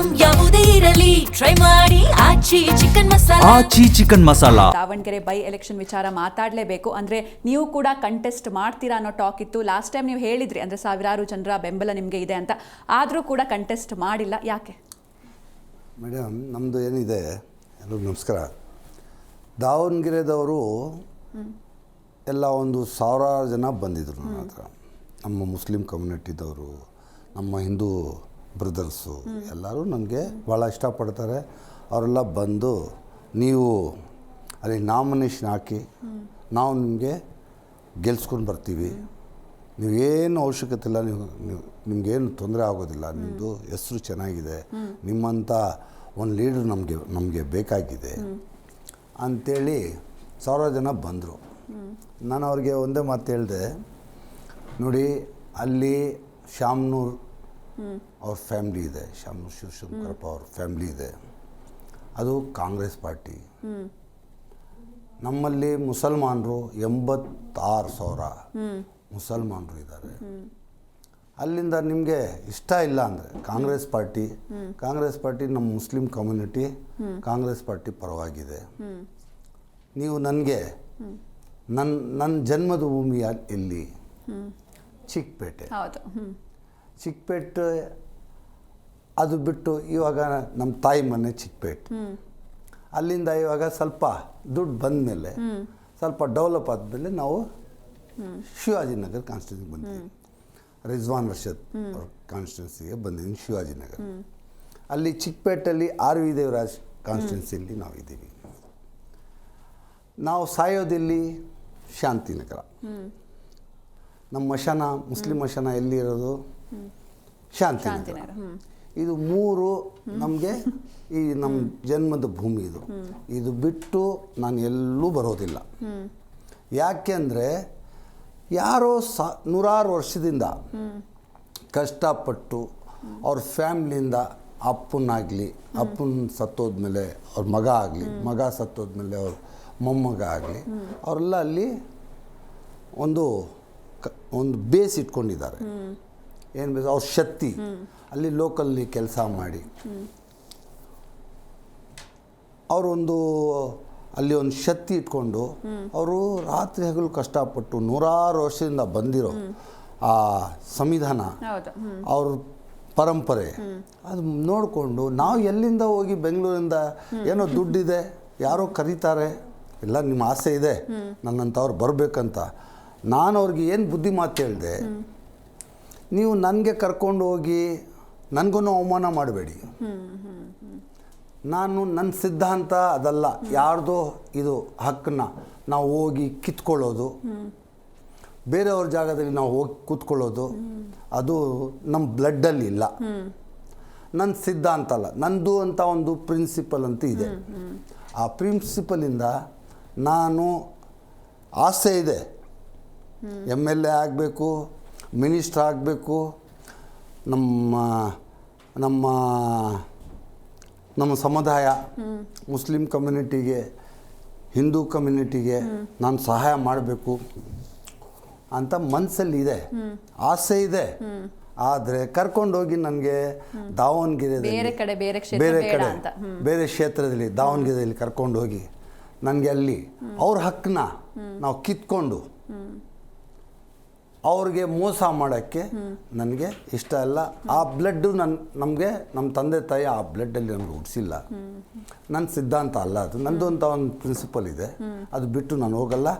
Item ಯಾವುದೇ ಇರಲಿ try ಮಾಡಿ Aachi chicken masala. Aachi chicken masala. Davanagere by election ವಿಚಾರ ಮಾತಾಡಲೇಬೇಕು. ಅಂದರೆ ನೀವು ಕೂಡ ಕಂಟೆಸ್ಟ್ ಮಾಡ್ತೀರಾ ಅನ್ನೋ ಟಾಕ್ ಇತ್ತು. ಲಾಸ್ಟ್ ಟೈಮ್ ನೀವು ಹೇಳಿದ್ರಿ ಅಂದರೆ ಸಾವಿರಾರು ಜನರ ಬೆಂಬಲ ನಿಮಗೆ ಇದೆ ಅಂತ. ಆದರೂ ಕೂಡ ಕಂಟೆಸ್ಟ್ ಮಾಡಿಲ್ಲ, ಯಾಕೆ? ಮೇಡಮ್, ನಮ್ಮದು ಏನಿದೆ, ಎಲ್ಲರಿಗೂ ನಮಸ್ಕಾರ. ದಾವಣಗೆರೆದವರು ಎಲ್ಲ ಒಂದು ಸಾವಿರಾರು ಜನ ಬಂದಿದ್ದರು ನನ್ನ ಹತ್ರ. ನಮ್ಮ ಮುಸ್ಲಿಂ ಕಮ್ಯುನಿಟಿದವರು, ನಮ್ಮ ಹಿಂದೂ ಬ್ರದರ್ಸು ಎಲ್ಲರೂ ನನಗೆ ಭಾಳ ಇಷ್ಟಪಡ್ತಾರೆ. ಅವರೆಲ್ಲ ಬಂದು ನೀವು ಅಲ್ಲಿ ನಾಮಿನೇಷನ್ ಹಾಕಿ ನಾವು ನಿಮಗೆ ಗೆಲ್ಸ್ಕೊಂಡು ಬರ್ತೀವಿ, ನೀವೇನು ಅವಶ್ಯಕತೆ ಇಲ್ಲ, ನಿಮಗೇನು ತೊಂದರೆ ಆಗೋದಿಲ್ಲ, ನಿಮ್ಮದು ಹೆಸರು ಚೆನ್ನಾಗಿದೆ, ನಿಮ್ಮಂಥ ಒಂದು ಲೀಡ್ರ್ ನಮಗೆ ಬೇಕಾಗಿದೆ ಅಂಥೇಳಿ ಸಾವಿರಾರು ಜನ ಬಂದರು. ನಾನು ಅವ್ರಿಗೆ ಒಂದೇ ಮಾತು ಹೇಳಿದೆ, ನೋಡಿ ಅಲ್ಲಿ ಶಾಮನೂರು ಅವ್ರ ಫ್ಯಾಮ್ಲಿ ಇದೆ, ಶಾಮನೂರು ಶಿವಶಂಕರಪ್ಪ ಅವ್ರ ಫ್ಯಾಮ್ಲಿ ಇದೆ, ಅದು ಕಾಂಗ್ರೆಸ್ ಪಾರ್ಟಿ. ನಮ್ಮಲ್ಲಿ ಮುಸಲ್ಮಾನರು 86,000 ಮುಸಲ್ಮಾನರು ಇದ್ದಾರೆ. ಅಲ್ಲಿಂದ ನಿಮಗೆ ಇಷ್ಟ ಇಲ್ಲ ಅಂದರೆ ಕಾಂಗ್ರೆಸ್ ಪಾರ್ಟಿ ನಮ್ಮ ಮುಸ್ಲಿಂ ಕಮ್ಯುನಿಟಿ ಕಾಂಗ್ರೆಸ್ ಪಾರ್ಟಿ ಪರವಾಗಿದೆ. ನೀವು ನನಗೆ ನನ್ನ ಜನ್ಮದ ಭೂಮಿ ಎಲ್ಲಿ? ಚಿಕ್ಕಪೇಟೆ. ಚಿಕ್ಕಪೇಟೆ ಅದು ಬಿಟ್ಟು ಇವಾಗ ನಮ್ಮ ತಾಯಿ ಮನೆ ಚಿಕ್ಕಪೇಟೆ. ಅಲ್ಲಿಂದ ಇವಾಗ ಸ್ವಲ್ಪ ದುಡ್ಡು ಬಂದ ಮೇಲೆ, ಸ್ವಲ್ಪ ಡೆವಲಪ್ ಆದಮೇಲೆ ನಾವು ಶಿವಾಜಿನಗರ ಕಾನ್ಸ್ಟಿಟ್ಯೂನ್ಸಿಗೆ ಬಂದಿದ್ದೀವಿ. ರಿಜ್ವಾನ್ ಅರ್ಷದ್ ಅವ್ರ ಕಾನ್ಸ್ಟಿಟ್ಯೂನ್ಸಿಗೆ ಬಂದಿದ್ದೀನಿ, ಶಿವಾಜಿನಗರ. ಅಲ್ಲಿ ಚಿಕ್ಕಪೇಟೆಯಲ್ಲಿ ಆರ್ ವಿ ದೇವರಾಜ್ ಕಾನ್ಸ್ಟಿಟ್ಯೂನ್ಸಿಯಲ್ಲಿ ನಾವು ಇದ್ದೀವಿ. ನಾವು ಸಾಯೋದಿಲ್ಲಿ ಶಾಂತಿನಗರ. ನಮ್ಮ ಮಶಾನ, ಮುಸ್ಲಿಂ ಮಶಾನ ಎಲ್ಲಿರೋದು? ಶಾಂತಿನಗರ. ಇದು 3 ನಮಗೆ ಈ ನಮ್ಮ ಜನ್ಮದ ಭೂಮಿ. ಇದು ಬಿಟ್ಟು ನಾನು ಎಲ್ಲೂ ಬರೋದಿಲ್ಲ. ಯಾಕೆಂದರೆ ಯಾರೋ ನೂರಾರು ವರ್ಷದಿಂದ ಕಷ್ಟಪಟ್ಟು ಅವ್ರ ಫ್ಯಾಮ್ಲಿಯಿಂದ ಅಪ್ಪನ ಸತ್ತೋದ್ಮೇಲೆ ಅವ್ರ ಮಗ ಸತ್ತೋದ್ಮೇಲೆ ಅವ್ರ ಮೊಮ್ಮಗ ಆಗಲಿ, ಅವರೆಲ್ಲ ಅಲ್ಲಿ ಒಂದು ಬೇಸ್ ಇಟ್ಕೊಂಡಿದ್ದಾರೆ. ಏನು ಬೇಸ್? ಅವ್ರ ಶಕ್ತಿ ಅಲ್ಲಿ ಲೋಕಲ್ಲಿ ಕೆಲಸ ಮಾಡಿ ಅವರೊಂದು ಅಲ್ಲಿ ಒಂದು ಶಕ್ತಿ ಇಟ್ಕೊಂಡು ಅವರು ರಾತ್ರಿ ಹಗಲು ಕಷ್ಟಪಟ್ಟು ನೂರಾರು ವರ್ಷದಿಂದ ಬಂದಿರೋ ಆ ಸಂವಿಧಾನ, ಅವ್ರ ಪರಂಪರೆ ಅದು ನೋಡಿಕೊಂಡು ನಾವು ಎಲ್ಲಿಂದ ಹೋಗಿ ಬೆಂಗಳೂರಿಂದ ಏನೋ ದುಡ್ಡಿದೆ, ಯಾರೋ ಕರೀತಾರೆ, ಇಲ್ಲ ನಿಮ್ಮ ಆಸೆ ಇದೆ ನನ್ನಂಥವ್ರು ಬರಬೇಕಂತ. ನಾನು ಅವ್ರಿಗೆ ಏನು ಬುದ್ಧಿ ಮಾತು ಹೇಳಿದೆ, ನೀವು ನನಗೆ ಕರ್ಕೊಂಡು ಹೋಗಿ ನನಗೂ ಅವಮಾನ ಮಾಡಬೇಡಿ. ನಾನು ನನ್ನ ಸಿದ್ಧಾಂತ ಅದಲ್ಲ, ಯಾರ್ದೋ ಇದು ಹಕ್ಕನ್ನ ನಾವು ಹೋಗಿ ಕಿತ್ಕೊಳ್ಳೋದು, ಬೇರೆಯವ್ರ ಜಾಗದಲ್ಲಿ ನಾವು ಹೋಗಿ ಕೂತ್ಕೊಳ್ಳೋದು, ಅದು ನಮ್ಮ ಬ್ಲಡ್ಡಲ್ಲಿ ಇಲ್ಲ. ನನ್ನ ಸಿದ್ಧಾಂತ ಅಲ್ಲ, ನಂದು ಅಂತ ಒಂದು ಪ್ರಿನ್ಸಿಪಲ್ ಅಂತ ಇದೆ. ಆ ಪ್ರಿನ್ಸಿಪಲಿಂದ ನಾನು ಆಸೆ ಇದೆ, MLA ಆಗಬೇಕು, ಮಿನಿಸ್ಟ್ರ್ ಆಗಬೇಕು, ನಮ್ಮ ಸಮುದಾಯ ಮುಸ್ಲಿಂ ಕಮ್ಯುನಿಟಿಗೆ, ಹಿಂದೂ ಕಮ್ಯುನಿಟಿಗೆ ನಾನು ಸಹಾಯ ಮಾಡಬೇಕು ಅಂತ ಮನಸ್ಸಲ್ಲಿದೆ, ಆಸೆ ಇದೆ. ಆದರೆ ಕರ್ಕೊಂಡೋಗಿ ನನಗೆ ದಾವಣಗೆರೆಯಲ್ಲಿ ಬೇರೆ ಕ್ಷೇತ್ರದಲ್ಲಿ ದಾವಣಗೆರೆಯಲ್ಲಿ ಕರ್ಕೊಂಡೋಗಿ ನನಗೆ ಅಲ್ಲಿ ಅವ್ರ ಹಕ್ಕನ್ನ ನಾವು ಕಿತ್ಕೊಂಡು ಅವ್ರಿಗೆ ಮೋಸ ಮಾಡೋಕ್ಕೆ ನನಗೆ ಇಷ್ಟ ಇಲ್ಲ. ಆ ಬ್ಲಡ್ಡು ನಮ್ಮ ತಂದೆ ತಾಯಿ ಆ ಬ್ಲಡ್ಡಲ್ಲಿ ನಮಗೆ ಹುಟ್ಟಿಸಿಲ್ಲ. ನನ್ನ ಸಿದ್ಧಾಂತ ಅಲ್ಲ ಅದು, ನಂದು ಅಂತ ಒಂದು ಪ್ರಿನ್ಸಿಪಲ್ ಇದೆ, ಅದು ಬಿಟ್ಟು ನಾನು ಹೋಗಲ್ಲ.